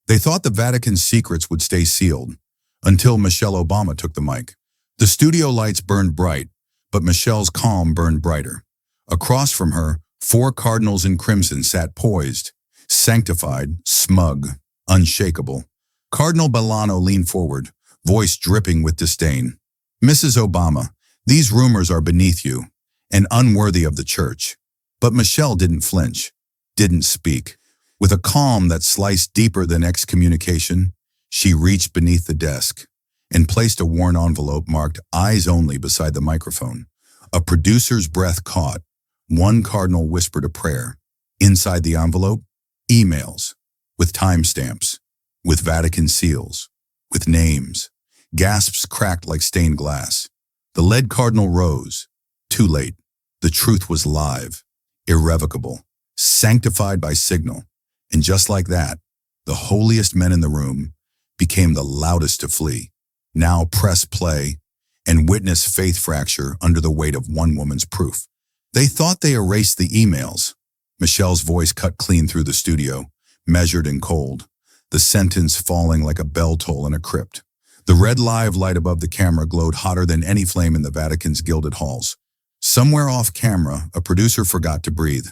They thought the Vatican's secrets would stay sealed, until Michelle Obama took the mic. The studio lights burned bright, but Michelle's calm burned brighter. Across from her, 4 cardinals in crimson sat poised, sanctified, smug, unshakable. Cardinal Bellano leaned forward, voice dripping with disdain. "Mrs. Obama, these rumors are beneath you, and unworthy of the church." But Michelle didn't flinch, didn't speak. With a calm that sliced deeper than excommunication, she reached beneath the desk and placed a worn envelope marked "Eyes Only" beside the microphone. A producer's breath caught. One cardinal whispered a prayer. Inside the envelope, emails, with timestamps, with Vatican seals, with names. Gasps cracked like stained glass. The lead cardinal rose. Too late. The truth was live, irrevocable, sanctified by signal. And just like that, the holiest men in the room became the loudest to flee. Now press play and witness faith fracture under the weight of one woman's proof. They thought they erased the emails. Michelle's voice cut clean through the studio, measured and cold, the sentence falling like a bell toll in a crypt. The red live light above the camera glowed hotter than any flame in the Vatican's gilded halls. Somewhere off camera, a producer forgot to breathe.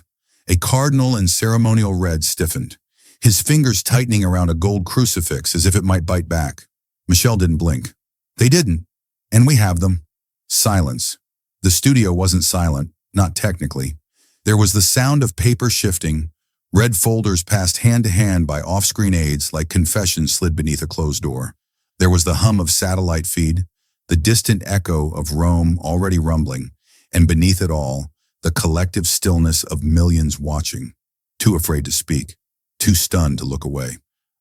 A cardinal in ceremonial red stiffened, his fingers tightening around a gold crucifix as if it might bite back. Michelle didn't blink. They didn't. And we have them. Silence. The studio wasn't silent, not technically. There was the sound of paper shifting, red folders passed hand to hand by off-screen aides like confessions slid beneath a closed door. There was the hum of satellite feed, the distant echo of Rome already rumbling, and beneath it all, the collective stillness of millions watching, too afraid to speak, too stunned to look away.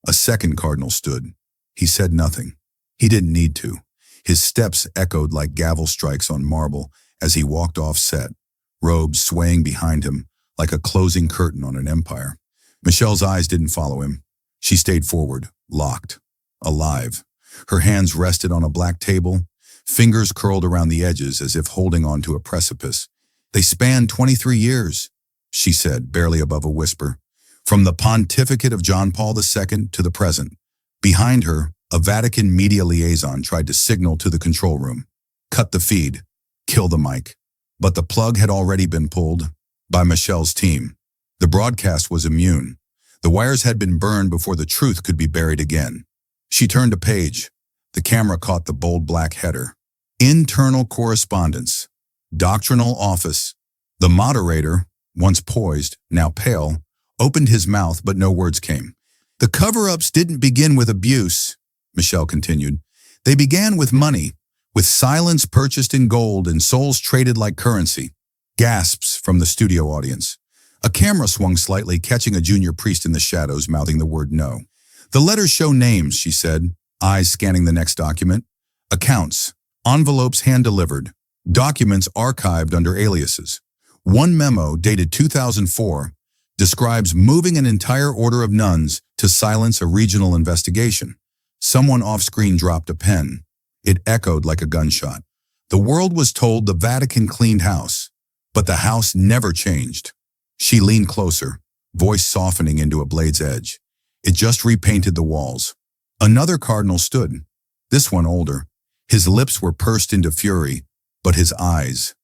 A second cardinal stood. He said nothing. He didn't need to. His steps echoed like gavel strikes on marble as he walked off set, robes swaying behind him like a closing curtain on an empire. Michelle's eyes didn't follow him. She stayed forward, locked, alive. Her hands rested on a black table, fingers curled around the edges as if holding onto a precipice. "They spanned 23 years, she said, barely above a whisper, from the pontificate of John Paul II to the present. Behind her, a Vatican media liaison tried to signal to the control room. Cut the feed, kill the mic. But the plug had already been pulled by Michelle's team. The broadcast was immune. The wires had been burned before the truth could be buried again. She turned a page. The camera caught the bold black header. Internal correspondence. Doctrinal office. The moderator, once poised, now pale, opened his mouth but no words came. "The cover-ups didn't begin with abuse," Michelle continued. "They began with money, with silence purchased in gold and souls traded like currency." Gasps from the studio audience. A camera swung slightly, catching a junior priest in the shadows mouthing the word no. "The letters show names," she said, eyes scanning the next document. "Accounts, envelopes hand-delivered, documents archived under aliases. One memo, dated 2004, describes moving an entire order of nuns to silence a regional investigation. Someone off-screen dropped a pen. It echoed like a gunshot. The world was told the Vatican cleaned house, but the house never changed." She leaned closer, voice softening into a blade's edge. It just repainted the walls. Another cardinal stood, this one older. His lips were pursed into fury, but his eyes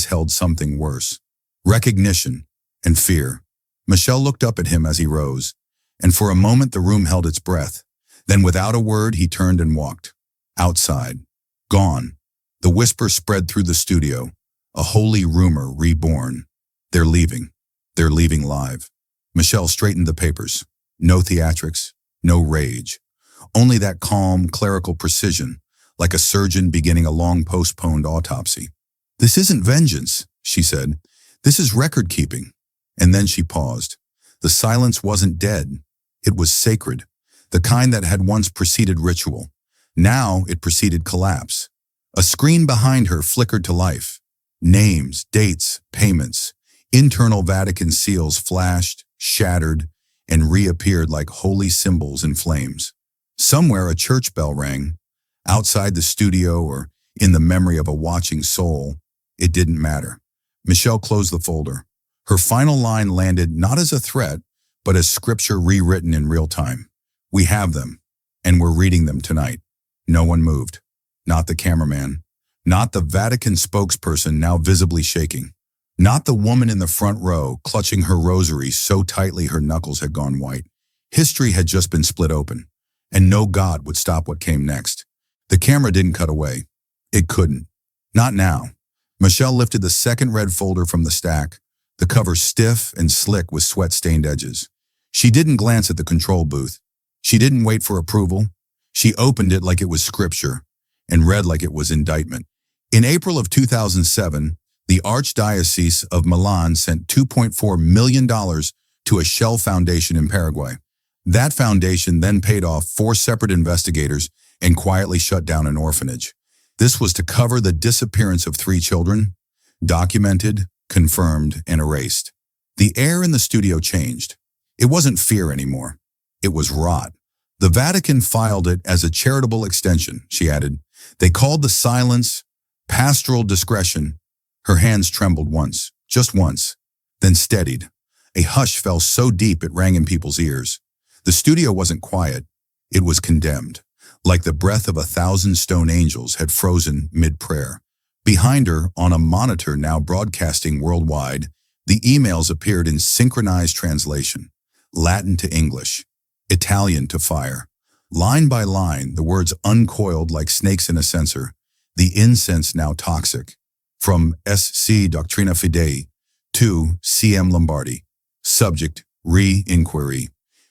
held something worse. Recognition and fear. Michelle looked up at him as he rose, and for a moment the room held its breath. Then without a word he turned and walked. Outside. Gone. The whisper spread through the studio. A holy rumor reborn. They're leaving. They're leaving live. Michelle straightened the papers. No theatrics, no rage. Only that calm, clerical precision, like a surgeon beginning a long-postponed autopsy. "This isn't vengeance," she said. "This is record-keeping." And then she paused. The silence wasn't dead. It was sacred, the kind that had once preceded ritual. Now it preceded collapse. A screen behind her flickered to life. Names, dates, payments. Internal Vatican seals flashed, shattered, and reappeared like holy symbols in flames. Somewhere a church bell rang. Outside the studio or in the memory of a watching soul, it didn't matter. Michelle closed the folder. Her final line landed not as a threat, but as scripture rewritten in real time. We have them, and we're reading them tonight. No one moved. Not the cameraman. Not the Vatican spokesperson now visibly shaking. Not the woman in the front row clutching her rosary so tightly her knuckles had gone white. History had just been split open, and no God would stop what came next. The camera didn't cut away. It couldn't. Not now. Michelle lifted the second red folder from the stack, the cover stiff and slick with sweat-stained edges. She didn't glance at the control booth. She didn't wait for approval. She opened it like it was scripture and read like it was indictment. In April of 2007, the Archdiocese of Milan sent $2.4 million to a shell foundation in Paraguay. That foundation then paid off 4 separate investigators and quietly shut down an orphanage. This was to cover the disappearance of 3 children, documented, confirmed, and erased. The air in the studio changed. It wasn't fear anymore. It was rot. The Vatican filed it as a charitable extension, she added. They called the silence pastoral discretion. Her hands trembled once, just once, then steadied. A hush fell so deep it rang in people's ears. The studio wasn't quiet. It was condemned, like the breath of 1,000 stone angels had frozen mid-prayer. Behind her, on a monitor now broadcasting worldwide, the emails appeared in synchronized translation, Latin to English, Italian to fire. Line by line, the words uncoiled like snakes in a censer, the incense now toxic. From SC Doctrina Fidei to CM Lombardi. Subject, re-inquiry.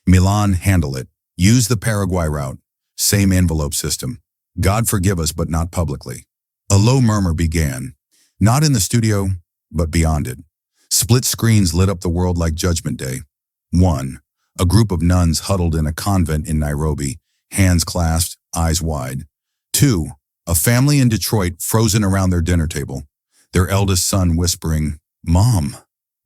Milan, handle it. Use the Paraguay route. Same envelope system. God forgive us, but not publicly. A low murmur began. Not in the studio, but beyond it. Split screens lit up the world like Judgment Day. 1. A group of nuns huddled in a convent in Nairobi, hands clasped, eyes wide. 2. A family in Detroit frozen around their dinner table, their eldest son whispering, "Mom,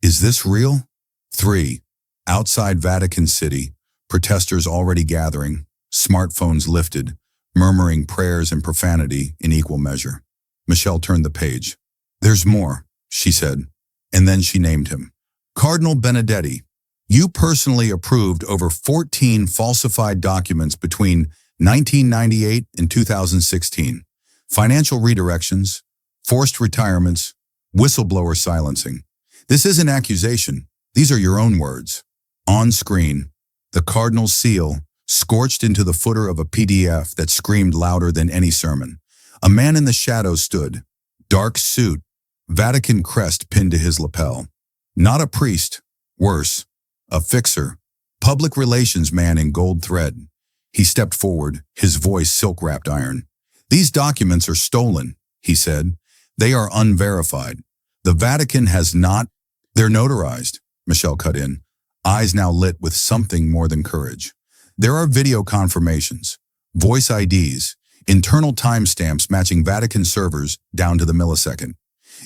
is this real?" 3. Outside Vatican City, protesters already gathering, smartphones lifted, murmuring prayers and profanity in equal measure. Michelle turned the page. "There's more," she said, and then she named him. "Cardinal Benedetti, you personally approved over 14 falsified documents between 1998 and 2016. Financial redirections, forced retirements, whistleblower silencing. This isn't accusation. These are your own words." On screen, the Cardinal's seal scorched into the footer of a PDF that screamed louder than any sermon. A man in the shadows stood, dark suit, Vatican crest pinned to his lapel. Not a priest, worse, a fixer, public relations man in gold thread. He stepped forward, his voice silk-wrapped iron. "These documents are stolen," he said. "They are unverified. The Vatican has not—" "They're notarized," Michelle cut in, eyes now lit with something more than courage. "There are video confirmations, voice IDs, internal timestamps matching Vatican servers down to the millisecond.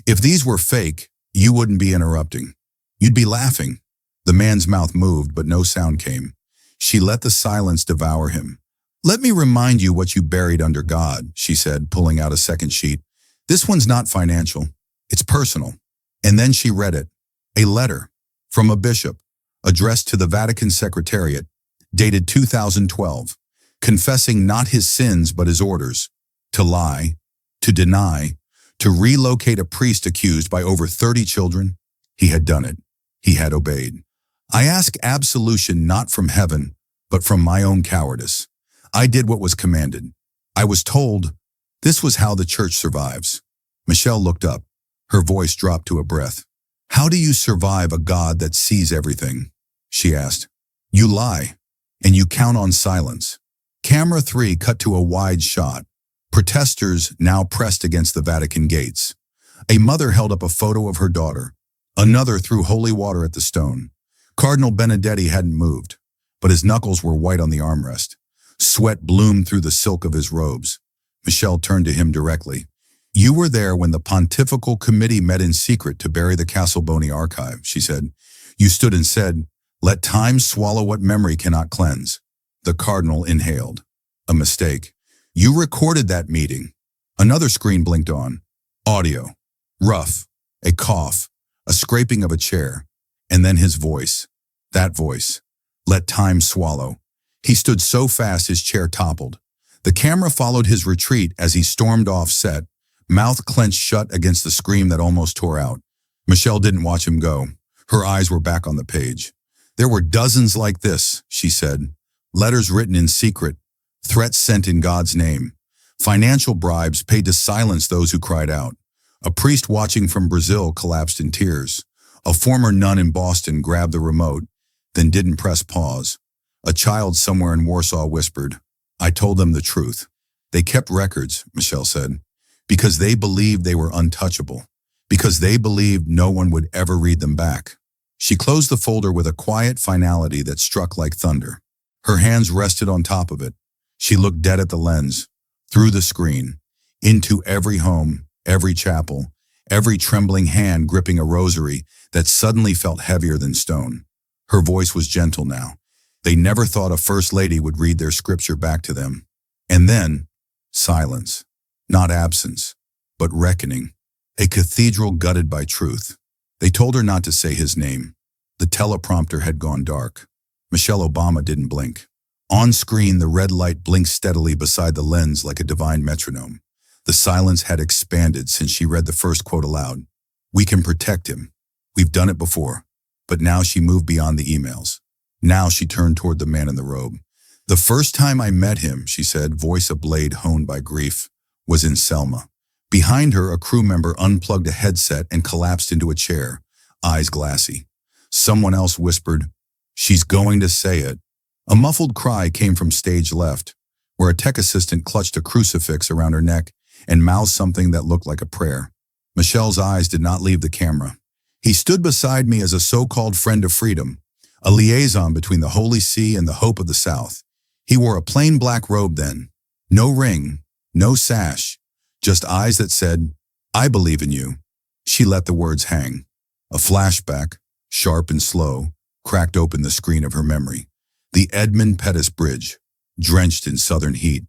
If these were fake, you wouldn't be interrupting. You'd be laughing." The man's mouth moved, but no sound came. She let the silence devour him. "Let me remind you what you buried under God," she said, pulling out a second sheet. "This one's not financial. It's personal." And then she read it. A letter from a bishop, addressed to the Vatican Secretariat, dated 2012, confessing not his sins but his orders, to lie, to deny, to relocate a priest accused by over 30 children. He had done it. He had obeyed. "I ask absolution not from heaven, but from my own cowardice. I did what was commanded. I was told this was how the church survives." Michelle looked up. Her voice dropped to a breath. "How do you survive a God that sees everything?" she asked. "You lie, and you count on silence." Camera 3 cut to a wide shot. Protesters now pressed against the Vatican gates. A mother held up a photo of her daughter. Another threw holy water at the stone. Cardinal Benedetti hadn't moved, but his knuckles were white on the armrest. Sweat bloomed through the silk of his robes. Michelle turned to him directly. "You were there when the Pontifical Committee met in secret to bury the Castleboni archive," she said. "You stood and said, 'Let time swallow what memory cannot cleanse.'" The Cardinal inhaled. "A mistake. You recorded that meeting." Another screen blinked on. Audio. Rough. A cough. A scraping of a chair. And then his voice. That voice. "Let time swallow." He stood so fast his chair toppled. The camera followed his retreat as he stormed off set, mouth clenched shut against the scream that almost tore out. Michelle didn't watch him go. Her eyes were back on the page. There were dozens like this, she said. Letters written in secret, threats sent in God's name, financial bribes paid to silence those who cried out. A priest watching from Brazil collapsed in tears. A former nun in Boston grabbed the remote, then didn't press pause. A child somewhere in Warsaw whispered, "I told them the truth." They kept records, Michelle said, because they believed they were untouchable, because they believed no one would ever read them back. She closed the folder with a quiet finality that struck like thunder. Her hands rested on top of it. She looked dead at the lens, through the screen, into every home, every chapel, every trembling hand gripping a rosary that suddenly felt heavier than stone. Her voice was gentle now. They never thought a first lady would read their scripture back to them. And then, silence. Not absence, but reckoning. A cathedral gutted by truth. They told her not to say his name. The teleprompter had gone dark. Michelle Obama didn't blink. On screen, the red light blinked steadily beside the lens like a divine metronome. The silence had expanded since she read the first quote aloud. "We can protect him. We've done it before." But now she moved beyond the emails. Now she turned toward the man in the robe. "The first time I met him," she said, voice a blade honed by grief, "was in Selma." Behind her, a crew member unplugged a headset and collapsed into a chair, eyes glassy. Someone else whispered, "She's going to say it." A muffled cry came from stage left, where a tech assistant clutched a crucifix around her neck and mouthed something that looked like a prayer. Michelle's eyes did not leave the camera. "He stood beside me as a so-called friend of freedom, a liaison between the Holy See and the hope of the South. He wore a plain black robe then. No ring, no sash, just eyes that said, 'I believe in you.'" She let the words hang. A flashback, sharp and slow, cracked open the screen of her memory. The Edmund Pettus Bridge, drenched in southern heat,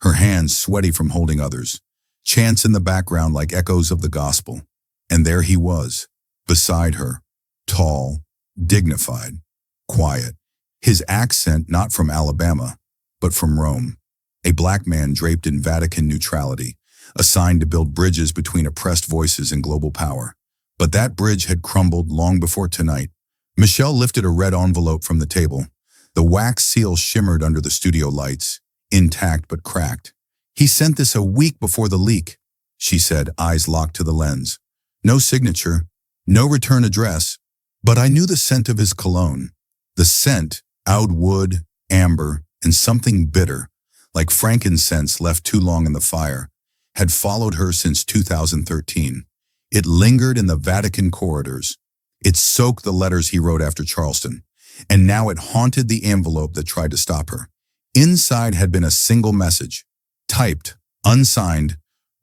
her hands sweaty from holding others. Chants in the background like echoes of the gospel. And there he was, beside her, tall, dignified, quiet. His accent not from Alabama, but from Rome. A black man draped in Vatican neutrality, assigned to build bridges between oppressed voices and global power. But that bridge had crumbled long before tonight. Michelle lifted a red envelope from the table. The wax seal shimmered under the studio lights, intact but cracked. "He sent this a week before the leak," she said, eyes locked to the lens. "No signature, no return address, but I knew the scent of his cologne. The scent, oud wood, amber, and something bitter, like frankincense left too long in the fire, had followed her since 2013. It lingered in the Vatican corridors. It soaked the letters he wrote after Charleston, and now it haunted the envelope that tried to stop her. Inside had been a single message, typed, unsigned,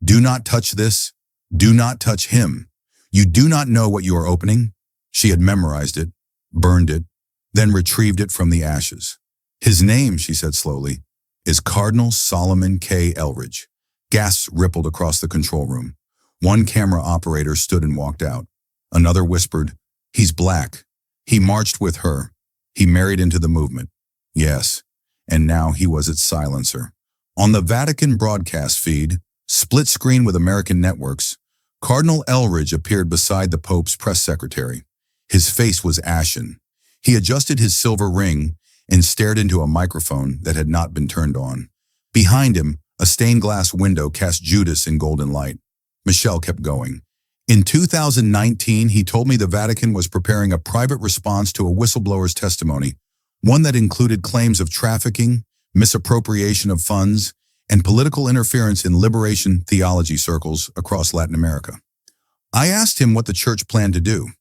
"Do not touch this, do not touch him. You do not know what you are opening." She had memorized it, burned it, then retrieved it from the ashes. "His name," she said slowly, "is Cardinal Solomon K. Elridge." Gasps rippled across the control room. One camera operator stood and walked out. Another whispered, "He's black. He marched with her. He married into the movement." Yes, and now he was its silencer. On the Vatican broadcast feed, split screen with American networks, Cardinal Elridge appeared beside the Pope's press secretary. His face was ashen. He adjusted his silver ring and stared into a microphone that had not been turned on. Behind him, a stained glass window cast Judas in golden light. Michelle kept going. "In 2019, he told me the Vatican was preparing a private response to a whistleblower's testimony, one that included claims of trafficking, misappropriation of funds, and political interference in liberation theology circles across Latin America. I asked him what the church planned to do."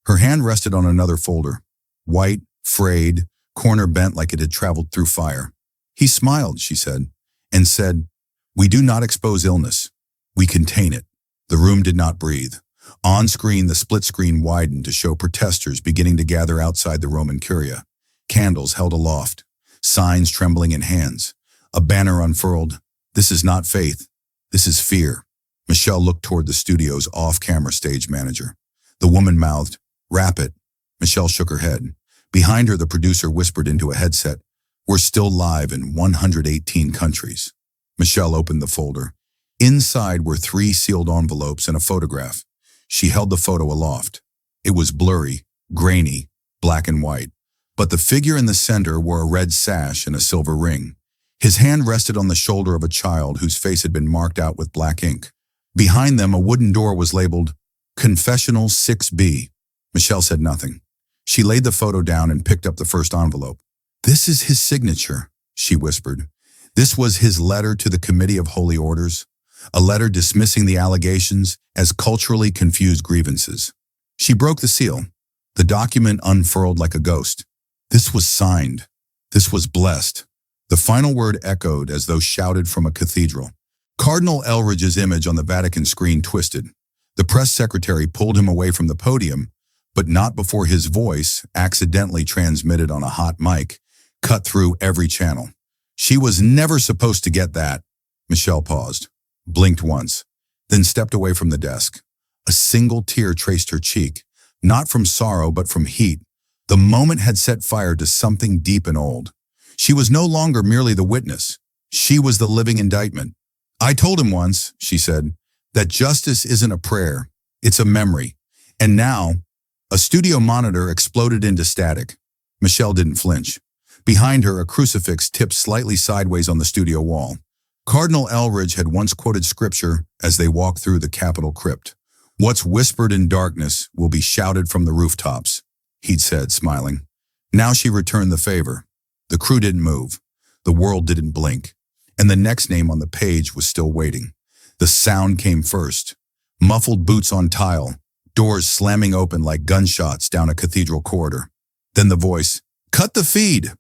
Her hand rested on another folder, white, frayed, corner bent like it had traveled through fire. "He smiled," she said, and said, "We do not expose illness. We contain it." The room did not breathe. On screen, the split screen widened to show protesters beginning to gather outside the Roman Curia, candles held aloft, signs trembling in hands. A banner unfurled, "This is not faith, this is fear." Michelle looked toward the studio's off-camera stage manager. The woman mouthed, "Wrap it." Michelle shook her head. Behind her, the producer whispered into a headset, We're still live in 118 countries. Michelle opened the folder. Inside were 3 sealed envelopes and a photograph. She held the photo aloft. It was blurry, grainy, black and white, but the figure in the center wore a red sash and a silver ring. His hand rested on the shoulder of a child whose face had been marked out with black ink. Behind them, a wooden door was labeled Confessional 6B. Michelle said nothing. She laid the photo down and picked up the first envelope. "This is his signature," she whispered. This was his letter to the Committee of Holy Orders, a letter dismissing the allegations as culturally confused grievances. She broke the seal. The document unfurled like a ghost. This was signed. This was blessed. The final word echoed as though shouted from a cathedral. Cardinal Elridge's image on the Vatican screen twisted. The press secretary pulled him away from the podium, but not before his voice, accidentally transmitted on a hot mic, cut through every channel. "She was never supposed to get that." Michelle paused, blinked once, then stepped away from the desk. A single tear traced her cheek, not from sorrow but from heat. The moment had set fire to something deep and old. She was no longer merely the witness. She was the living indictment. "I told him once," she said, "that justice isn't a prayer, it's a memory." And now, a studio monitor exploded into static. Michelle didn't flinch. Behind her, a crucifix tipped slightly sideways on the studio wall. Cardinal Elridge had once quoted scripture as they walked through the Capitol crypt. "What's whispered in darkness will be shouted from the rooftops," he'd said, smiling. Now she returned the favor. The crew didn't move. The world didn't blink. And the next name on the page was still waiting. The sound came first. Muffled boots on tile, doors slamming open like gunshots down a cathedral corridor. Then the voice, "Cut the feed!"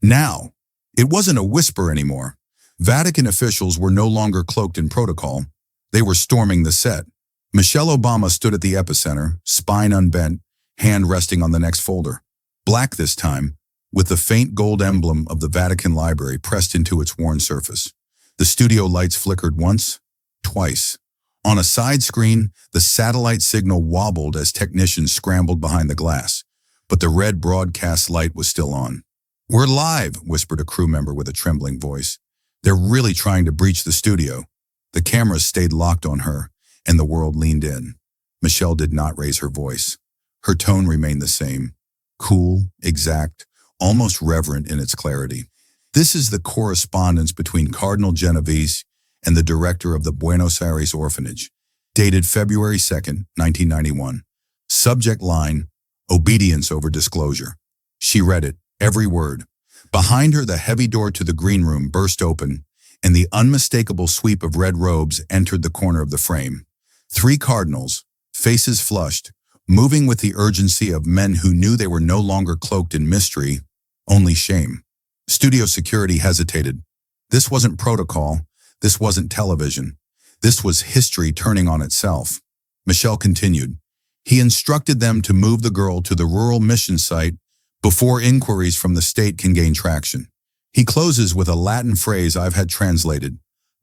Now, it wasn't a whisper anymore. Vatican officials were no longer cloaked in protocol. They were storming the set. Michelle Obama stood at the epicenter, spine unbent, hand resting on the next folder. Black this time, with the faint gold emblem of the Vatican Library pressed into its worn surface. The studio lights flickered once, twice. On a side screen, the satellite signal wobbled as technicians scrambled behind the glass, but the red broadcast light was still on. "We're live," whispered a crew member with a trembling voice. "They're really trying to breach the studio." The cameras stayed locked on her, and the world leaned in. Michelle did not raise her voice. Her tone remained the same, cool, exact, almost reverent in its clarity. "This is the correspondence between Cardinal Genovese and the director of the Buenos Aires orphanage, dated February 2nd, 1991. Subject line, obedience over disclosure." She read it, every word. Behind her, the heavy door to the green room burst open, and the unmistakable sweep of red robes entered the corner of the frame. 3 cardinals, faces flushed, moving with the urgency of men who knew they were no longer cloaked in mystery, only shame. Studio security hesitated. This wasn't protocol. This wasn't television. This was history turning on itself. Michelle continued. "He instructed them to move the girl to the rural mission site before inquiries from the state can gain traction. He closes with a Latin phrase I've had translated.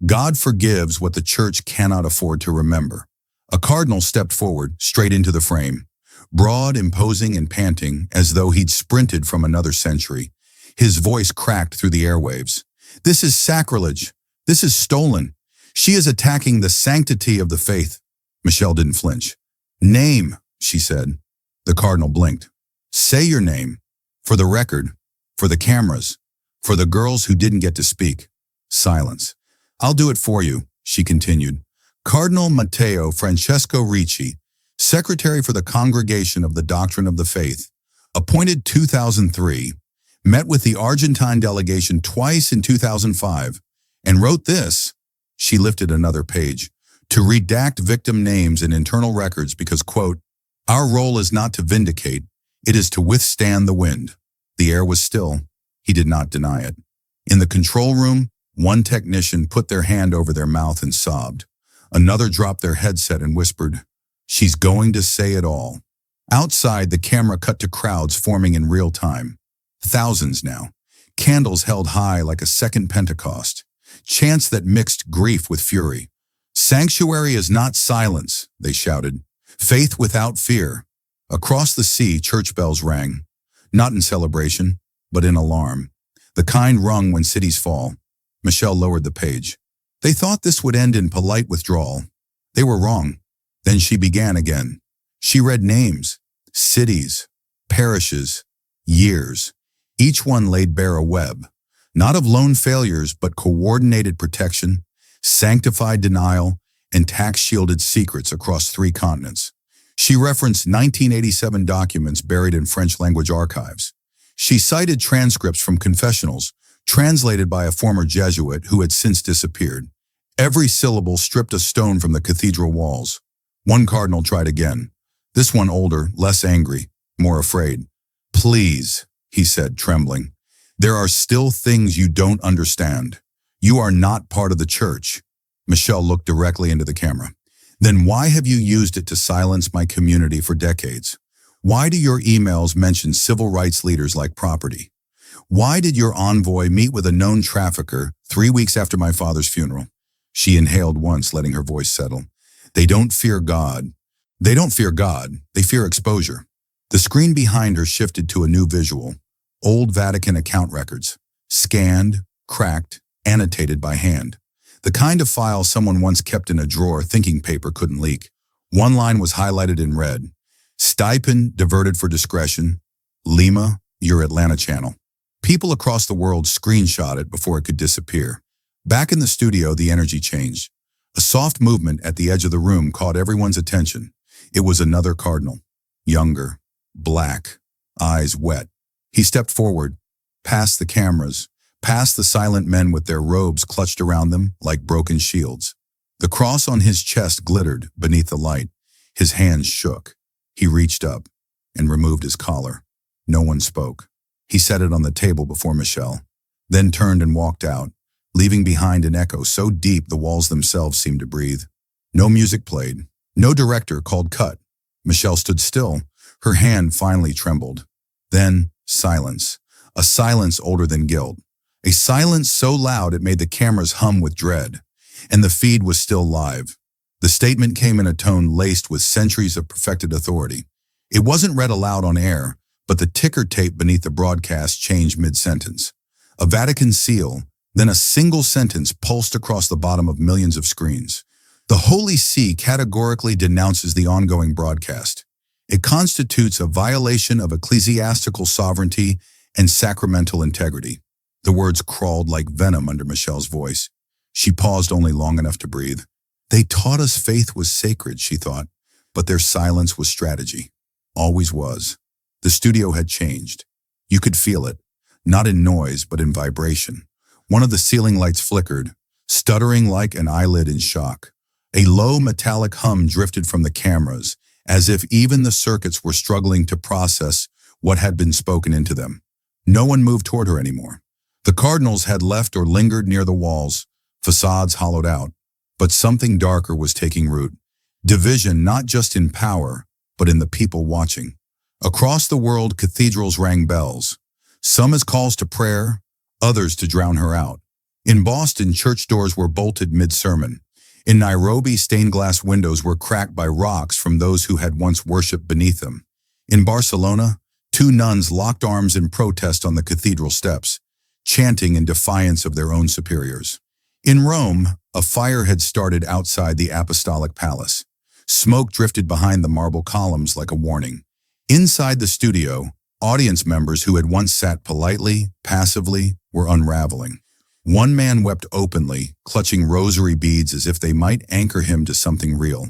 God forgives what the church cannot afford to remember." A cardinal stepped forward, straight into the frame. Broad, imposing, and panting, as though he'd sprinted from another century. His voice cracked through the airwaves. "This is sacrilege. This is stolen. She is attacking the sanctity of the faith." Michelle didn't flinch. "Name," she said. The cardinal blinked. "Say your name. For the record, for the cameras, for the girls who didn't get to speak." Silence. "I'll do it for you," she continued. "Cardinal Matteo Francesco Ricci, Secretary for the Congregation of the Doctrine of the Faith, appointed 2003, met with the Argentine delegation twice in 2005, and wrote this." She lifted another page. "To redact victim names and internal records because, quote, our role is not to vindicate, it is to withstand the wind." The air was still. He did not deny it. In the control room, one technician put their hand over their mouth and sobbed. Another dropped their headset and whispered, "She's going to say it all." Outside, the camera cut to crowds forming in real time. Thousands now. Candles held high like a second Pentecost. Chants that mixed grief with fury. "Sanctuary is not silence," they shouted. "Faith without fear." Across the sea, church bells rang. Not in celebration, but in alarm. The kind rung when cities fall. Michelle lowered the page. They thought this would end in polite withdrawal. They were wrong. Then she began again. She read names, cities, parishes, years. Each one laid bare a web, not of lone failures, but coordinated protection, sanctified denial, and tax-shielded secrets across 3 continents. She referenced 1987 documents buried in French-language archives. She cited transcripts from confessionals, translated by a former Jesuit who had since disappeared. Every syllable stripped a stone from the cathedral walls. One cardinal tried again. This one older, less angry, more afraid. "Please," he said, trembling. "There are still things you don't understand. You are not part of the church." Michelle looked directly into the camera. "Then why have you used it to silence my community for decades? Why do your emails mention civil rights leaders like property? Why did your envoy meet with a known trafficker 3 weeks after my father's funeral?" She inhaled once, letting her voice settle. "They don't fear God. They don't fear God. They fear exposure." The screen behind her shifted to a new visual. Old Vatican account records. Scanned, cracked, annotated by hand. The kind of file someone once kept in a drawer thinking paper couldn't leak. One line was highlighted in red. "Stipend diverted for discretion. Lima, your Atlanta channel." People across the world screenshot it before it could disappear. Back in the studio, the energy changed. A soft movement at the edge of the room caught everyone's attention. It was another cardinal. Younger, black, eyes wet. He stepped forward, past the cameras, past the silent men with their robes clutched around them like broken shields. The cross on his chest glittered beneath the light. His hands shook. He reached up and removed his collar. No one spoke. He set it on the table before Michelle, then turned and walked out, leaving behind an echo so deep the walls themselves seemed to breathe. No music played. No director called cut. Michelle stood still. Her hand finally trembled. Then silence. A silence older than guilt. A silence so loud it made the cameras hum with dread. And the feed was still live. The statement came in a tone laced with centuries of perfected authority. It wasn't read aloud on air, but the ticker tape beneath the broadcast changed mid-sentence. A Vatican seal, then a single sentence pulsed across the bottom of millions of screens. The Holy See categorically denounces the ongoing broadcast. It constitutes a violation of ecclesiastical sovereignty and sacramental integrity. The words crawled like venom under Michelle's voice. She paused only long enough to breathe. They taught us faith was sacred, she thought, but their silence was strategy. Always was. The studio had changed. You could feel it, not in noise, but in vibration. One of the ceiling lights flickered, stuttering like an eyelid in shock. A low metallic hum drifted from the cameras, as if even the circuits were struggling to process what had been spoken into them. No one moved toward her anymore. The Cardinals had left or lingered near the walls, facades hollowed out. But something darker was taking root. Division not just in power, but in the people watching. Across the world, cathedrals rang bells, some as calls to prayer, others to drown her out. In Boston, church doors were bolted mid-sermon. In Nairobi, stained glass windows were cracked by rocks from those who had once worshipped beneath them. In Barcelona, 2 nuns locked arms in protest on the cathedral steps, chanting in defiance of their own superiors. In Rome, a fire had started outside the apostolic palace. Smoke drifted behind the marble columns like a warning. Inside the studio, audience members who had once sat politely, passively, were unraveling. One man wept openly, clutching rosary beads as if they might anchor him to something real.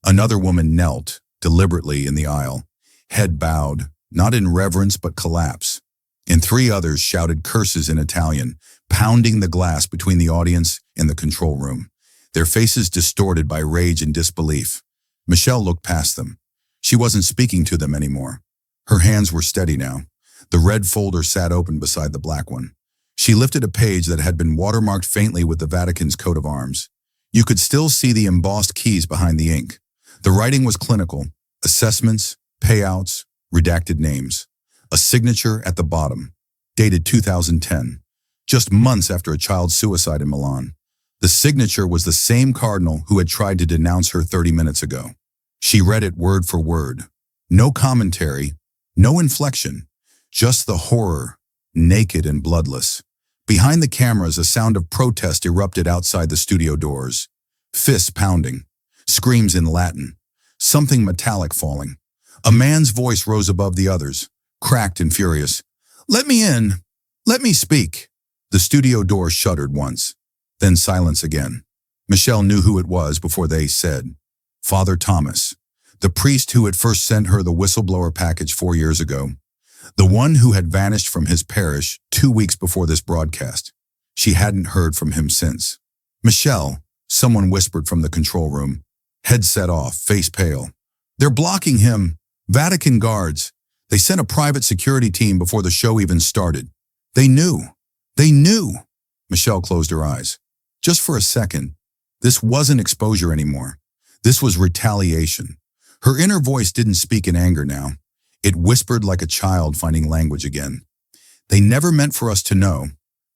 Another woman knelt, deliberately in the aisle, head bowed, not in reverence but collapse. And 3 others shouted curses in Italian, pounding the glass between the audience and the control room, their faces distorted by rage and disbelief. Michelle looked past them. She wasn't speaking to them anymore. Her hands were steady now. The red folder sat open beside the black one. She lifted a page that had been watermarked faintly with the Vatican's coat of arms. You could still see the embossed keys behind the ink. The writing was clinical. Assessments, payouts, redacted names. A signature at the bottom, dated 2010, just months after a child's suicide in Milan. The signature was the same cardinal who had tried to denounce her 30 minutes ago. She read it word for word. No commentary, no inflection, just the horror, naked and bloodless. Behind the cameras, a sound of protest erupted outside the studio doors. Fists pounding, screams in Latin, something metallic falling. A man's voice rose above the others, cracked and furious. "Let me in! Let me speak!" The studio door shuddered once, then silence again. Michelle knew who it was before they said, Father Thomas, the priest who had first sent her the whistleblower package 4 years ago, the one who had vanished from his parish 2 weeks before this broadcast. She hadn't heard from him since. "Michelle," someone whispered from the control room, head set off, face pale. "They're blocking him. Vatican guards. They sent a private security team before the show even started. They knew. They knew." Michelle closed her eyes. Just for a second, this wasn't exposure anymore. This was retaliation. Her inner voice didn't speak in anger now. It whispered like a child finding language again. "They never meant for us to know.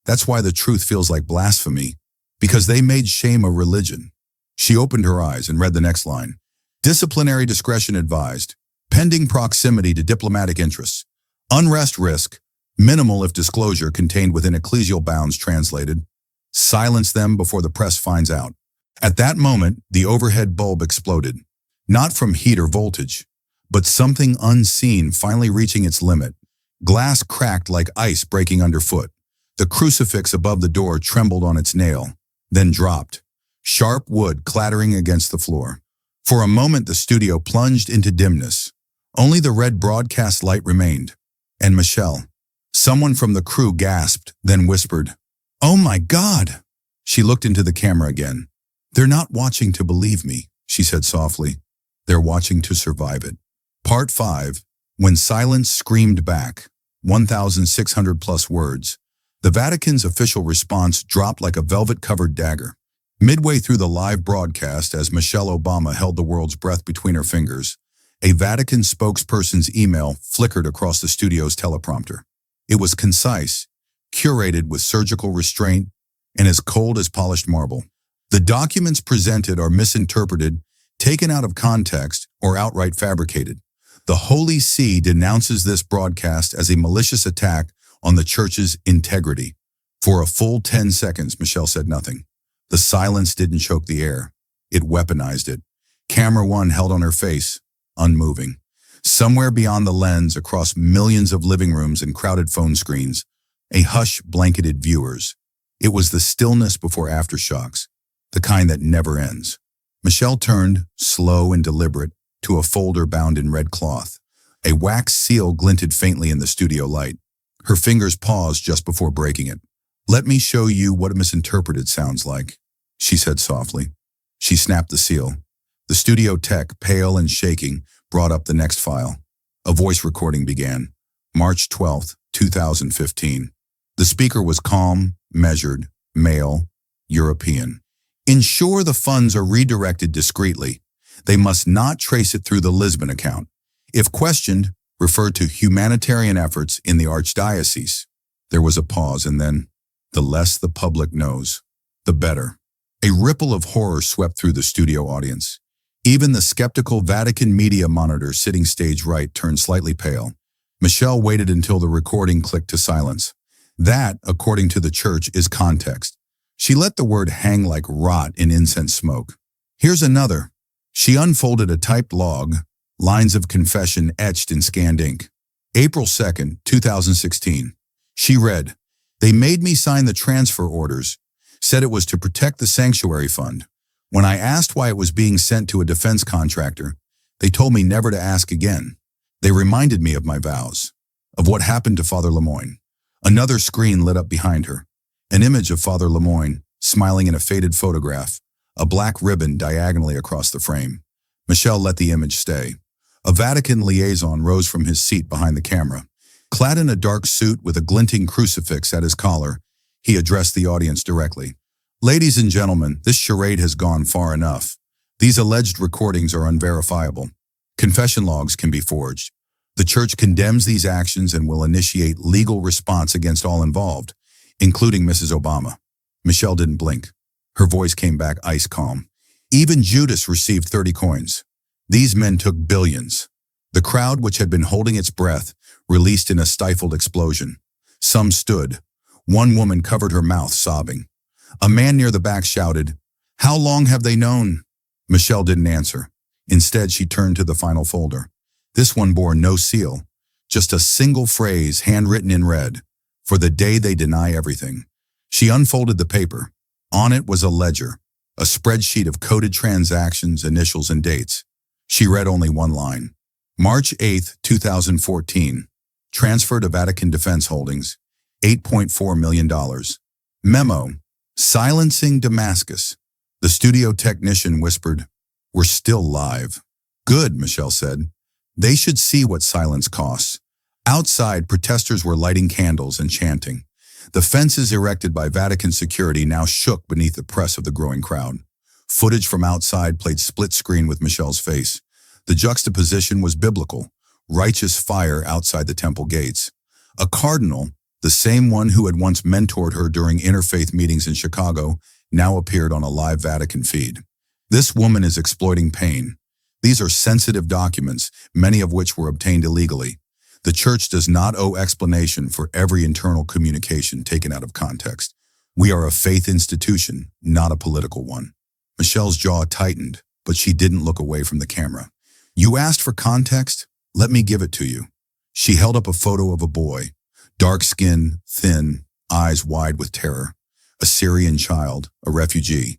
That's why the truth feels like blasphemy, because they made shame a religion." She opened her eyes and read the next line. "Disciplinary discretion advised. Pending proximity to diplomatic interests. Unrest risk. Minimal if disclosure contained within ecclesial bounds translated. Silence them before the press finds out." At that moment, the overhead bulb exploded. Not from heat or voltage, but something unseen finally reaching its limit. Glass cracked like ice breaking underfoot. The crucifix above the door trembled on its nail, then dropped. Sharp wood clattering against the floor. For a moment, the studio plunged into dimness. Only the red broadcast light remained. And Michelle. Someone from the crew gasped, then whispered, "Oh my God!" She looked into the camera again. "They're not watching to believe me," she said softly. "They're watching to survive it." Part 5. When silence screamed back, 1,600 plus words, the Vatican's official response dropped like a velvet-covered dagger. Midway through the live broadcast, as Michelle Obama held the world's breath between her fingers, a Vatican spokesperson's email flickered across the studio's teleprompter. It was concise, curated with surgical restraint, and as cold as polished marble. The documents presented are misinterpreted, taken out of context, or outright fabricated. The Holy See denounces this broadcast as a malicious attack on the Church's integrity. For a full 10 seconds, Michelle said nothing. The silence didn't choke the air. It weaponized it. Camera one held on her face, unmoving. Somewhere beyond the lens, across millions of living rooms and crowded phone screens, a hush blanketed viewers. It was the stillness before aftershocks, the kind that never ends. Michelle turned, slow and deliberate, to a folder bound in red cloth. A wax seal glinted faintly in the studio light. Her fingers paused just before breaking it. "Let me show you what misinterpreted sounds like," she said softly. She snapped the seal. The studio tech, pale and shaking, brought up the next file. A voice recording began. March 12, 2015. The speaker was calm, measured, male, European. "Ensure the funds are redirected discreetly. They must not trace it through the Lisbon account. If questioned, refer to humanitarian efforts in the Archdiocese." There was a pause, and then, "The less the public knows, the better." A ripple of horror swept through the studio audience. Even the skeptical Vatican media monitor sitting stage right turned slightly pale. Michelle waited until the recording clicked to silence. That, according to the Church, is context. She let the word hang like rot in incense smoke. Here's another. She unfolded a typed log, lines of confession etched in scanned ink. April 2nd, 2016. She read, "They made me sign the transfer orders, said it was to protect the sanctuary fund. When I asked why it was being sent to a defense contractor, they told me never to ask again. They reminded me of my vows, of what happened to Father Lemoyne." Another screen lit up behind her. An image of Father Lemoyne, smiling in a faded photograph, a black ribbon diagonally across the frame. Michelle let the image stay. A Vatican liaison rose from his seat behind the camera. Clad in a dark suit with a glinting crucifix at his collar, he addressed the audience directly. "Ladies and gentlemen, this charade has gone far enough. These alleged recordings are unverifiable. Confession logs can be forged. The Church condemns these actions and will initiate legal response against all involved, including Mrs. Obama." Michelle didn't blink. Her voice came back ice calm. "Even Judas received 30 coins. These men took billions." The crowd, which had been holding its breath, released in a stifled explosion. Some stood, One woman covered her mouth, sobbing. A man near the back shouted, "How long have they known?" Michelle didn't answer. Instead, she turned to the final folder. This one bore no seal, just a single phrase handwritten in red, "For the day they deny everything." She unfolded the paper. On it was a ledger, a spreadsheet of coded transactions, initials, and dates. She read only one line. March 8, 2014. Transfer to Vatican Defense Holdings, $8.4 million. Memo, silencing Damascus. The studio technician whispered, "We're still live." "Good," Michelle said. "They should see what silence costs." Outside, protesters were lighting candles and chanting. The fences erected by Vatican security now shook beneath the press of the growing crowd. Footage from outside played split screen with Michelle's face. The juxtaposition was biblical, righteous fire outside the temple gates. A cardinal, the same one who had once mentored her during interfaith meetings in Chicago, now appeared on a live Vatican feed. "This woman is exploiting pain. These are sensitive documents, many of which were obtained illegally. The Church does not owe explanation for every internal communication taken out of context. We are a faith institution, not a political one." Michelle's jaw tightened, but she didn't look away from the camera. "You asked for context? Let me give it to you." She held up a photo of a boy, dark skin, thin, eyes wide with terror. A Syrian child, a refugee.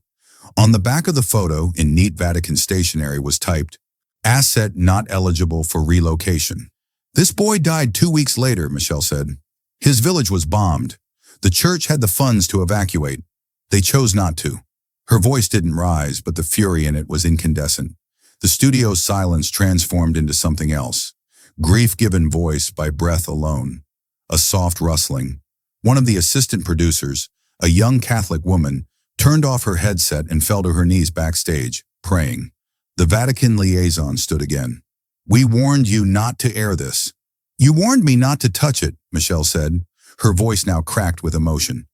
On the back of the photo, in neat Vatican stationery, was typed, "Asset not eligible for relocation." "This boy died 2 weeks later," Michelle said. "His village was bombed. The Church had the funds to evacuate. They chose not to." Her voice didn't rise, but the fury in it was incandescent. The studio's silence transformed into something else. Grief given voice by breath alone. A soft rustling. One of the assistant producers, a young Catholic woman, turned off her headset and fell to her knees backstage, praying. The Vatican liaison stood again. "We warned you not to air this." "You warned me not to touch it," Michelle said, her voice now cracked with emotion.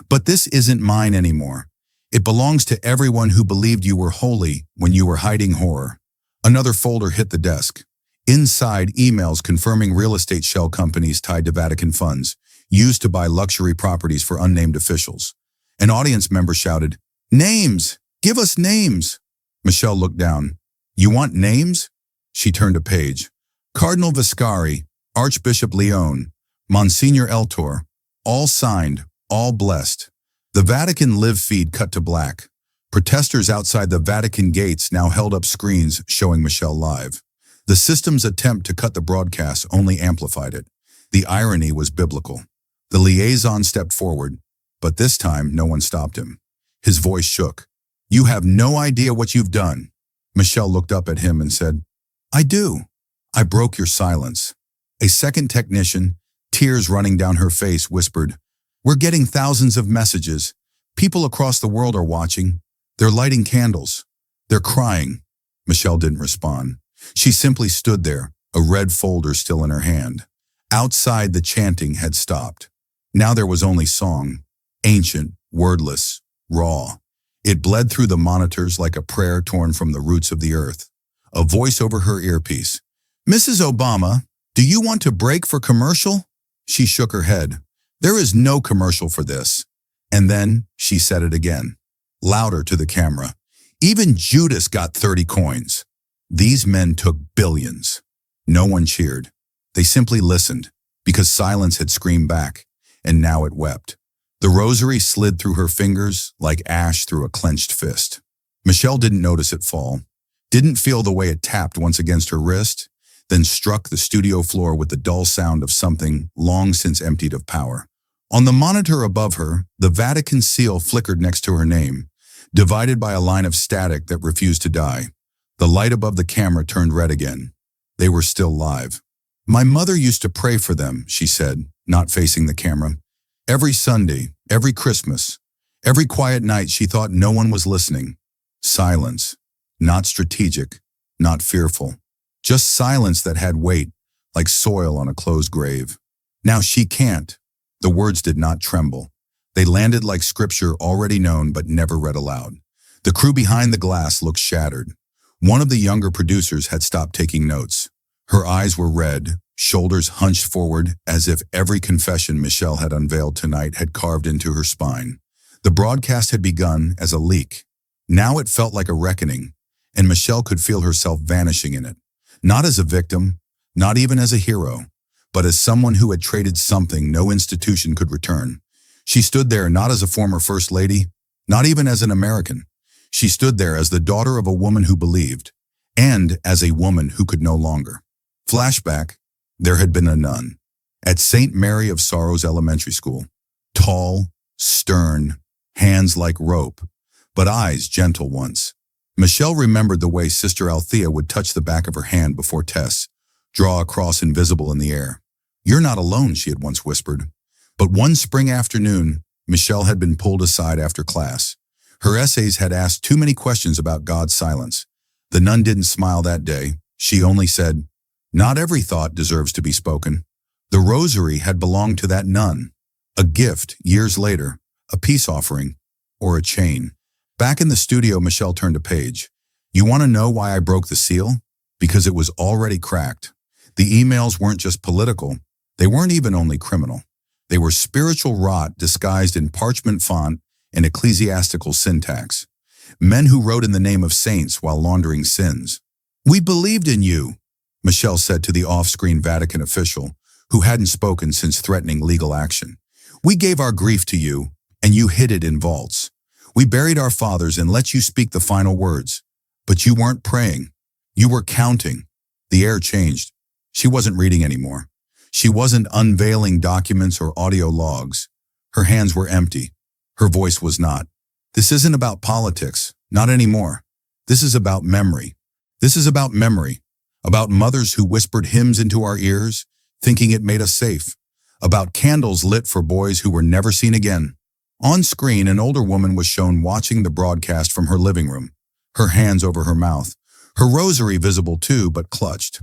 "But this isn't mine anymore. It belongs to everyone who believed you were holy when you were hiding horror." Another folder hit the desk. Inside, emails confirming real estate shell companies tied to Vatican funds, used to buy luxury properties for unnamed officials. An audience member shouted, "Names! Give us names!" Michelle looked down. "You want names?" She turned a page. "Cardinal Viscari, Archbishop Leone, Monsignor Eltor, all signed, all blessed." The Vatican Live feed cut to black. Protesters outside the Vatican gates now held up screens showing Michelle live. The system's attempt to cut the broadcast only amplified it. The irony was biblical. The liaison stepped forward, but this time no one stopped him. His voice shook. "You have no idea what you've done." Michelle looked up at him and said, "I do. I broke your silence." A second technician, tears running down her face, whispered, "We're getting thousands of messages. People across the world are watching. They're lighting candles. They're crying." Michelle didn't respond. She simply stood there, a red folder still in her hand. Outside, the chanting had stopped. Now there was only song, ancient, wordless, raw. It bled through the monitors like a prayer torn from the roots of the earth. A voice over her earpiece. "Mrs. Obama, do you want to break for commercial?" She shook her head. "There is no commercial for this." And then she said it again, louder to the camera. "Even Judas got 30 coins. These men took billions." No one cheered. They simply listened, because silence had screamed back, and now it wept. The rosary slid through her fingers like ash through a clenched fist. Michelle didn't notice it fall, didn't feel the way it tapped once against her wrist, then struck the studio floor with the dull sound of something long since emptied of power. On the monitor above her, the Vatican seal flickered next to her name, divided by a line of static that refused to die. The light above the camera turned red again. They were still live. "My mother used to pray for them," she said, not facing the camera. "Every Sunday, every Christmas, every quiet night she thought no one was listening. Silence. Not strategic, not fearful. Just silence that had weight, like soil on a closed grave. Now she can't." The words did not tremble. They landed like scripture already known but never read aloud. The crew behind the glass looked shattered. One of the younger producers had stopped taking notes. Her eyes were red, shoulders hunched forward as if every confession Michelle had unveiled tonight had carved into her spine. The broadcast had begun as a leak. Now it felt like a reckoning, and Michelle could feel herself vanishing in it. Not as a victim, not even as a hero, but as someone who had traded something no institution could return. She stood there not as a former First Lady, not even as an American. She stood there as the daughter of a woman who believed, and as a woman who could no longer. Flashback, there had been a nun at St. Mary of Sorrows Elementary School. Tall, stern, hands like rope, but eyes gentle once. Michelle remembered the way Sister Althea would touch the back of her hand before Tess, draw a cross invisible in the air. "You're not alone," she had once whispered. But one spring afternoon, Michelle had been pulled aside after class. Her essays had asked too many questions about God's silence. The nun didn't smile that day. She only said, "Not every thought deserves to be spoken." The rosary had belonged to that nun. A gift, years later, a peace offering, or a chain. Back in the studio, Michelle turned a page. "You want to know why I broke the seal? Because it was already cracked." The emails weren't just political. They weren't even only criminal. They were spiritual rot disguised in parchment font and ecclesiastical syntax. Men who wrote in the name of saints while laundering sins. "We believed in you," Michelle said to the off-screen Vatican official, who hadn't spoken since threatening legal action. "We gave our grief to you, and you hid it in vaults. We buried our fathers and let you speak the final words. But you weren't praying. You were counting." The air changed. She wasn't reading anymore. She wasn't unveiling documents or audio logs. Her hands were empty. Her voice was not. "This isn't about politics, not anymore. This is about memory. This is about memory. About mothers who whispered hymns into our ears, thinking it made us safe. About candles lit for boys who were never seen again." On screen, an older woman was shown watching the broadcast from her living room, her hands over her mouth, her rosary visible too, but clutched.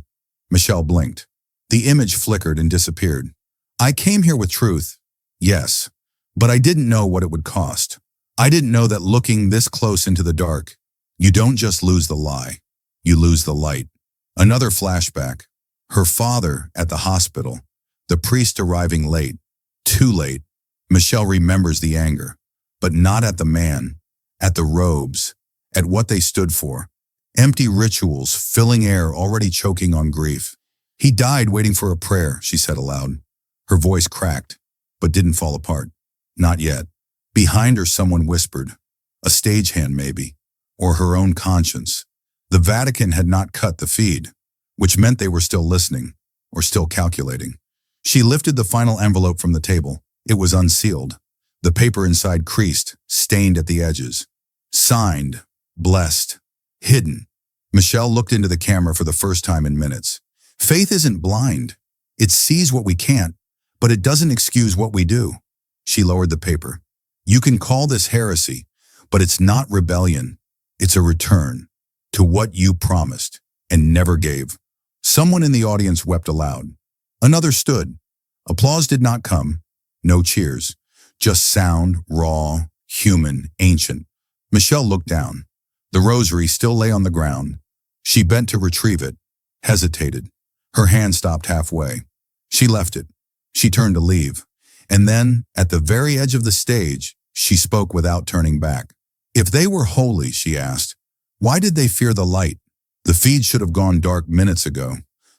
Michelle blinked. The image flickered and disappeared. "I came here with truth, yes, but I didn't know what it would cost. I didn't know that looking this close into the dark, you don't just lose the lie, you lose the light." Another flashback. Her father at the hospital, the priest arriving late, too late. Michelle remembers the anger, but not at the man, at the robes, at what they stood for. Empty rituals filling air already choking on grief. "He died waiting for a prayer," she said aloud. Her voice cracked, but didn't fall apart. Not yet. Behind her, someone whispered, a stagehand maybe, or her own conscience. The Vatican had not cut the feed, which meant they were still listening, or still calculating. She lifted the final envelope from the table. It was unsealed. The paper inside creased, stained at the edges. Signed, blessed, hidden. Michelle looked into the camera for the first time in minutes. Faith isn't blind. It sees what we can't, but it doesn't excuse what we do. She lowered the paper. "You can call this heresy, but it's not rebellion. It's a return to what you promised and never gave." Someone in the audience wept aloud. Another stood. Applause did not come. No cheers. Just sound, raw, human, ancient. Michelle looked down. The rosary still lay on the ground. She bent to retrieve it, hesitated. Her hand stopped halfway. She left it. She turned to leave. And then, at the very edge of the stage, she spoke without turning back. "If they were holy," she asked, "why did they fear the light? The feed should have gone dark minutes ago.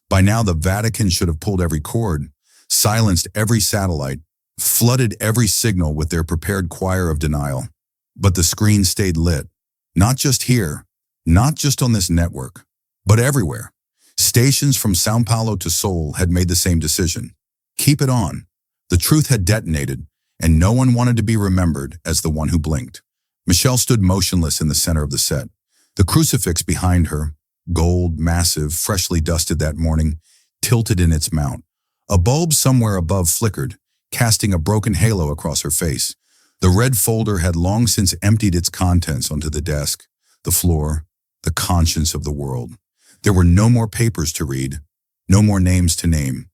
By now the Vatican should have pulled every cord, silenced every satellite, flooded every signal with their prepared choir of denial. But the screen stayed lit. Not just here, not just on this network, but everywhere. Stations from Sao Paulo to Seoul had made the same decision. Keep it on. The truth had detonated, and no one wanted to be remembered as the one who blinked." Michelle stood motionless in the center of the set. The crucifix behind her, gold, massive, freshly dusted that morning, tilted in its mount. A bulb somewhere above flickered, casting a broken halo across her face. The red folder had long since emptied its contents onto the desk, the floor, the conscience of the world. There were no more papers to read, no more names to name,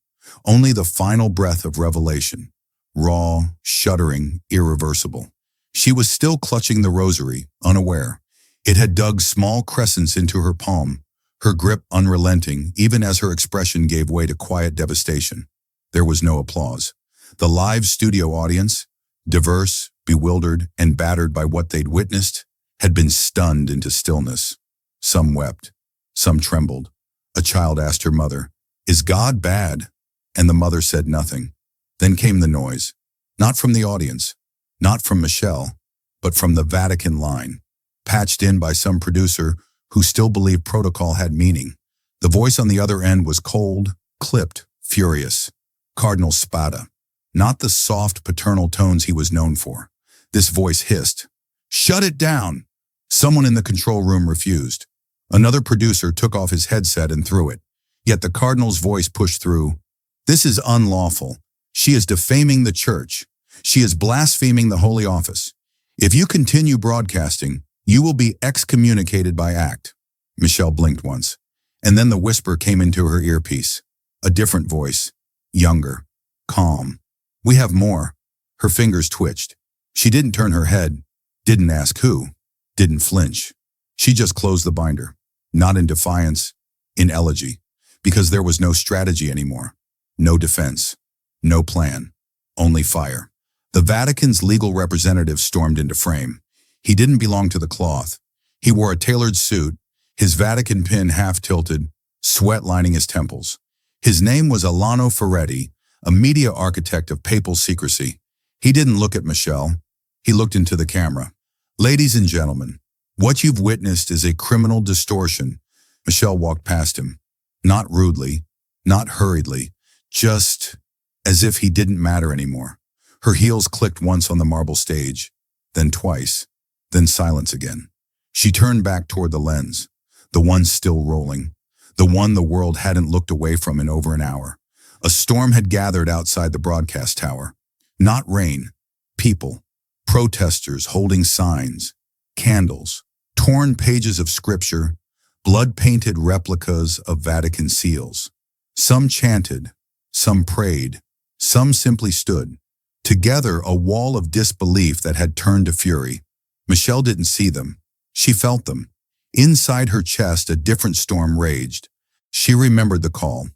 only the final breath of revelation, raw, shuddering, irreversible. She was still clutching the rosary, unaware. It had dug small crescents into her palm, her grip unrelenting even as her expression gave way to quiet devastation. There was no applause. The live studio audience, diverse, bewildered, and battered by what they'd witnessed, had been stunned into stillness. Some wept. Some trembled. A child asked her mother, "Is God bad?" And the mother said nothing. Then came the noise. Not from the audience, not from Michelle, but from the Vatican line, patched in by some producer who still believed protocol had meaning. The voice on the other end was cold, clipped, furious. Cardinal Spada. Not the soft paternal tones he was known for. This voice hissed, "Shut it down!" Someone in the control room refused. Another producer took off his headset and threw it. Yet the Cardinal's voice pushed through. "This is unlawful. She is defaming the church. She is blaspheming the Holy Office. If you continue broadcasting, you will be excommunicated by act." Michelle blinked once, and then the whisper came into her earpiece. A different voice, younger, calm. "We have more." Her fingers twitched. She didn't turn her head, didn't ask who, didn't flinch. She just closed the binder, not in defiance, in elegy, because there was no strategy anymore, no defense, no plan, only fire. The Vatican's legal representative stormed into frame. He didn't belong to the cloth. He wore a tailored suit, his Vatican pin half tilted, sweat lining his temples. His name was Alano Ferretti, a media architect of papal secrecy. He didn't look at Michelle. He looked into the camera. "Ladies and gentlemen, what you've witnessed is a criminal distortion." Michelle walked past him, not rudely, not hurriedly, just as if he didn't matter anymore. Her heels clicked once on the marble stage, then twice, then silence again. She turned back toward the lens, the one still rolling, the one the world hadn't looked away from in over an hour. A storm had gathered outside the broadcast tower. Not rain, people, protesters holding signs, candles, torn pages of scripture, blood-painted replicas of Vatican seals. Some chanted, some prayed, some simply stood. Together, a wall of disbelief that had turned to fury. Michelle didn't see them. She felt them. Inside her chest, a different storm raged. She remembered the call,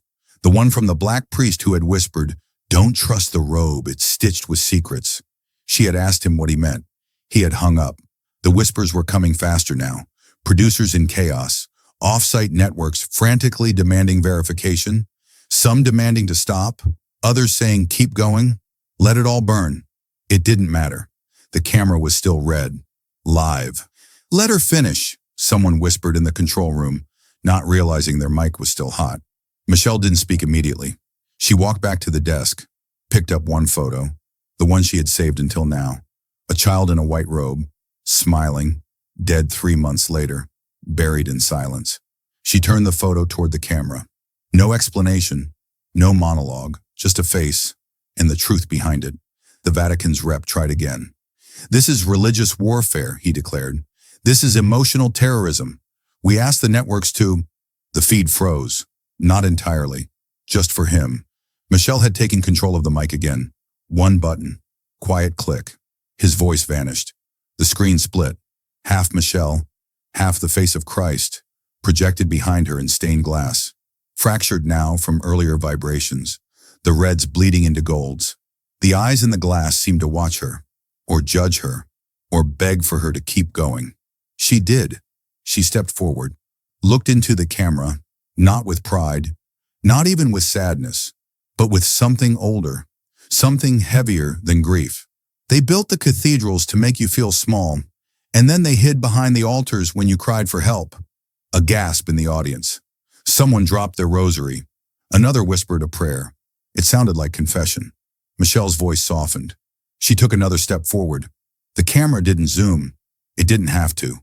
the one from the black priest who had whispered, "Don't trust the robe, it's stitched with secrets." She had asked him what he meant. He had hung up. The whispers were coming faster now. Producers in chaos, off-site networks frantically demanding verification, some demanding to stop, others saying, "Keep going, let it all burn." It didn't matter. The camera was still red, live. "Let her finish," someone whispered in the control room, not realizing their mic was still hot. Michelle didn't speak immediately. She walked back to the desk, picked up one photo, the one she had saved until now. A child in a white robe, smiling, dead 3 months later, buried in silence. She turned the photo toward the camera. No explanation, no monologue, just a face, and the truth behind it. The Vatican's rep tried again. "This is religious warfare," he declared. "This is emotional terrorism. We asked the networks to..." The feed froze. Not entirely. Just for him. Michelle had taken control of the mic again. One button. Quiet click. His voice vanished. The screen split. Half Michelle, half the face of Christ, projected behind her in stained glass. Fractured now from earlier vibrations. The reds bleeding into golds. The eyes in the glass seemed to watch her, or judge her, or beg for her to keep going. She did. She stepped forward, looked into the camera, not with pride, not even with sadness, but with something older, something heavier than grief. They built the cathedrals to make you feel small, and then they hid behind the altars when you cried for help. A gasp in the audience. Someone dropped their rosary. Another whispered a prayer. It sounded like confession. Michelle's voice softened. She took another step forward. The camera didn't zoom. It didn't have to.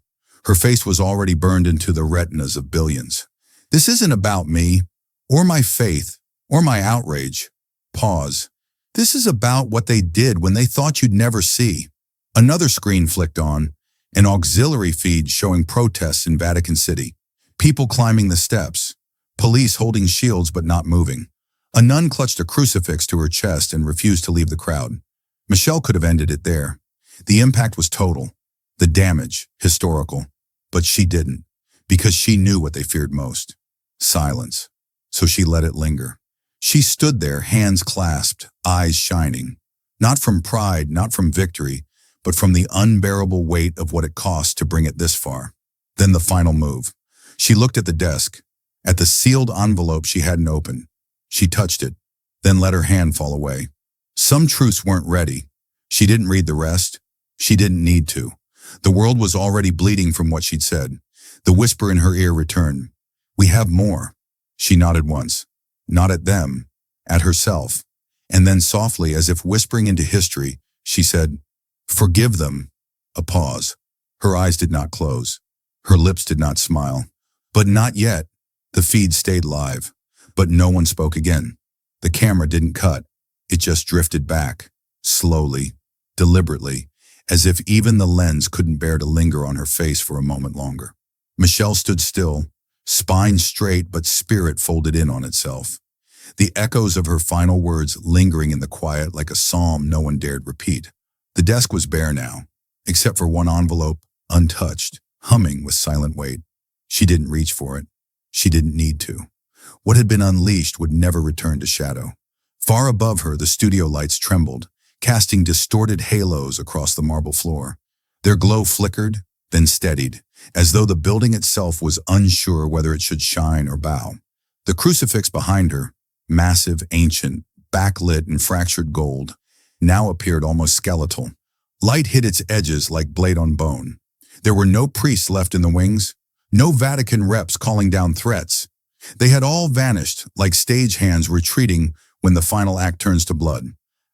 Her face was already burned into the retinas of billions. "This isn't about me, or my faith, or my outrage." Pause. "This is about what they did when they thought you'd never see." Another screen flicked on, an auxiliary feed showing protests in Vatican City. People climbing the steps, police holding shields but not moving. A nun clutched a crucifix to her chest and refused to leave the crowd. Michelle could have ended it there. The impact was total, the damage historical, but she didn't. because she knew what they feared most: silence. So she let it linger. She stood there, hands clasped, eyes shining, not from pride, not from victory, but from the unbearable weight of what it cost to bring it this far. Then the final move. She looked at the desk, at the sealed envelope she hadn't opened. She touched it, then let her hand fall away. Some truths weren't ready. She didn't read the rest. She didn't need to. The world was already bleeding from what she'd said. The whisper in her ear returned. "We have more." She nodded once, not at them, at herself. And then softly, as if whispering into history, she said, "Forgive them." A pause. Her eyes did not close. Her lips did not smile. But not yet. The feed stayed live. But no one spoke again. The camera didn't cut. It just drifted back, slowly, deliberately, as if even the lens couldn't bear to linger on her face for a moment longer. Michelle stood still, spine straight but spirit folded in on itself. The echoes of her final words lingering in the quiet like a psalm no one dared repeat. The desk was bare now, except for one envelope, untouched, humming with silent weight. She didn't reach for it. She didn't need to. What had been unleashed would never return to shadow. Far above her, the studio lights trembled, casting distorted halos across the marble floor. Their glow flickered, then steadied, as though the building itself was unsure whether it should shine or bow. The crucifix behind her, massive, ancient, backlit in fractured gold, now appeared almost skeletal. Light hit its edges like blade on bone. There were no priests left in the wings, no Vatican reps calling down threats. They had all vanished like stagehands retreating when the final act turns to blood.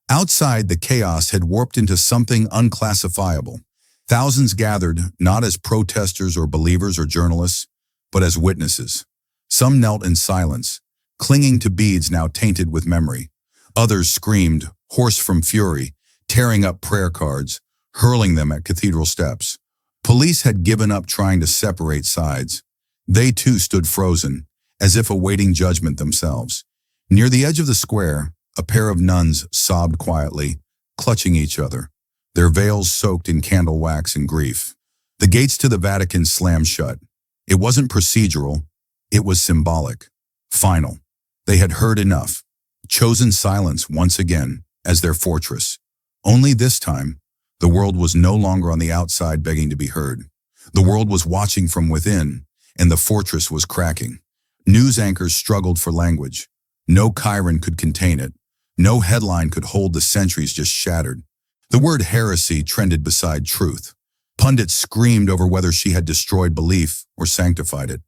Outside, the chaos had warped into something unclassifiable. Thousands gathered, not as protesters or believers or journalists, but as witnesses. Some knelt in silence, clinging to beads now tainted with memory. Others screamed, hoarse from fury, tearing up prayer cards, hurling them at cathedral steps. Police had given up trying to separate sides. They too stood frozen, as if awaiting judgment themselves. Near the edge of the square, a pair of nuns sobbed quietly, clutching each other, their veils soaked in candle wax and grief. The gates to the Vatican slammed shut. It wasn't procedural, it was symbolic, final. They had heard enough, chosen silence once again as their fortress. Only this time, the world was no longer on the outside begging to be heard. The world was watching from within, and the fortress was cracking. News anchors struggled for language. No Chiron could contain it. No headline could hold the centuries just shattered. The word heresy trended beside truth. Pundits screamed over whether she had destroyed belief or sanctified it.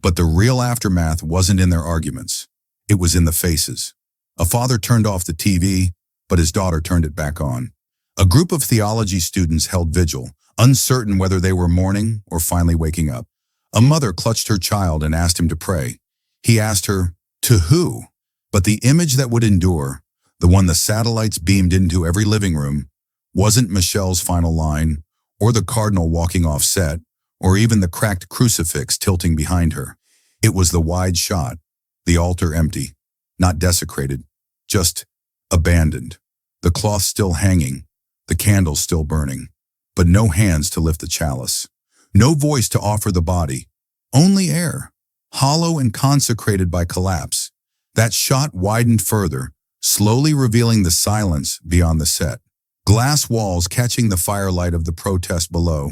But the real aftermath wasn't in their arguments. It was in the faces. A father turned off the TV, but his daughter turned it back on. A group of theology students held vigil, uncertain whether they were mourning or finally waking up. A mother clutched her child and asked him to pray. He asked her, to who? But the image that would endure, the one the satellites beamed into every living room, wasn't Michelle's final line, or the cardinal walking off set, or even the cracked crucifix tilting behind her. It was the wide shot, the altar empty, not desecrated, just abandoned. The cloth still hanging, the candles still burning, but no hands to lift the chalice. No voice to offer the body, only air, hollow and consecrated by collapse. That shot widened further, slowly revealing the silence beyond the set. Glass walls catching the firelight of the protest below,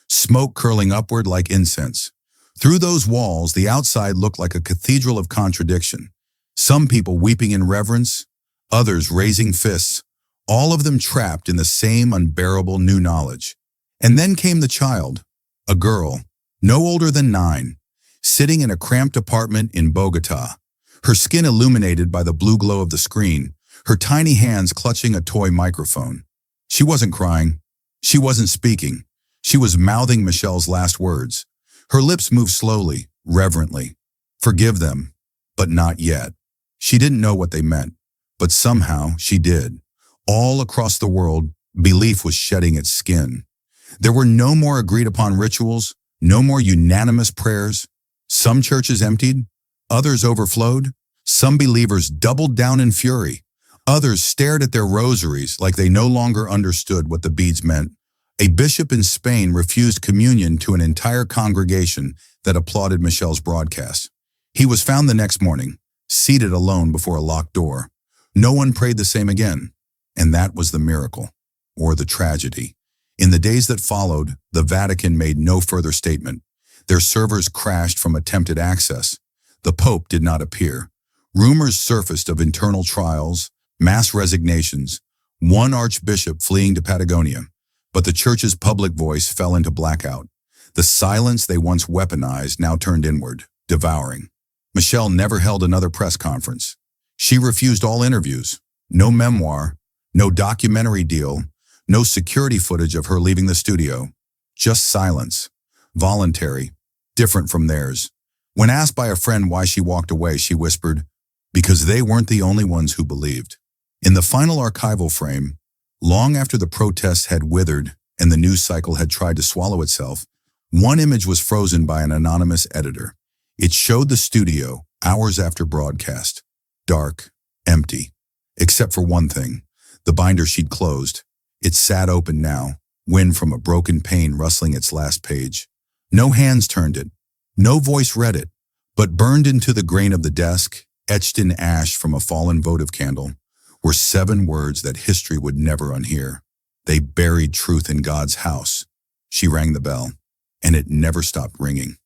smoke curling upward like incense. Through those walls, the outside looked like a cathedral of contradiction. Some people weeping in reverence, others raising fists, all of them trapped in the same unbearable new knowledge. And then came the child, a girl, no older than 9, sitting in a cramped apartment in Bogota, her skin illuminated by the blue glow of the screen, her tiny hands clutching a toy microphone. She wasn't crying. She wasn't speaking. She was mouthing Michelle's last words. Her lips moved slowly, reverently. Forgive them, but not yet. She didn't know what they meant, but somehow she did. All across the world, belief was shedding its skin. There were no more agreed-upon rituals, no more unanimous prayers. Some churches emptied, others overflowed. Some believers doubled down in fury. Others stared at their rosaries like they no longer understood what the beads meant. A bishop in Spain refused communion to an entire congregation that applauded Michelle's broadcast. He was found the next morning, seated alone before a locked door. No one prayed the same again. And that was the miracle, or the tragedy. In the days that followed, the Vatican made no further statement. Their servers crashed from attempted access. The Pope did not appear. Rumors surfaced of internal trials, mass resignations, one archbishop fleeing to Patagonia. But the Church's public voice fell into blackout. The silence they once weaponized now turned inward, devouring. Michelle never held another press conference. She refused all interviews. No memoir, no documentary deal, no security footage of her leaving the studio. Just silence. Voluntary, different from theirs. When asked by a friend why she walked away, she whispered, "Because they weren't the only ones who believed." In the final archival frame, long after the protests had withered and the news cycle had tried to swallow itself, one image was frozen by an anonymous editor. It showed the studio, hours after broadcast. Dark, empty. Except for one thing, the binder she'd closed. It sat open now, wind from a broken pane rustling its last page. No hands turned it, no voice read it, but burned into the grain of the desk, etched in ash from a fallen votive candle, were 7 words that history would never unhear. They buried truth in God's house. She rang the bell, and it never stopped ringing.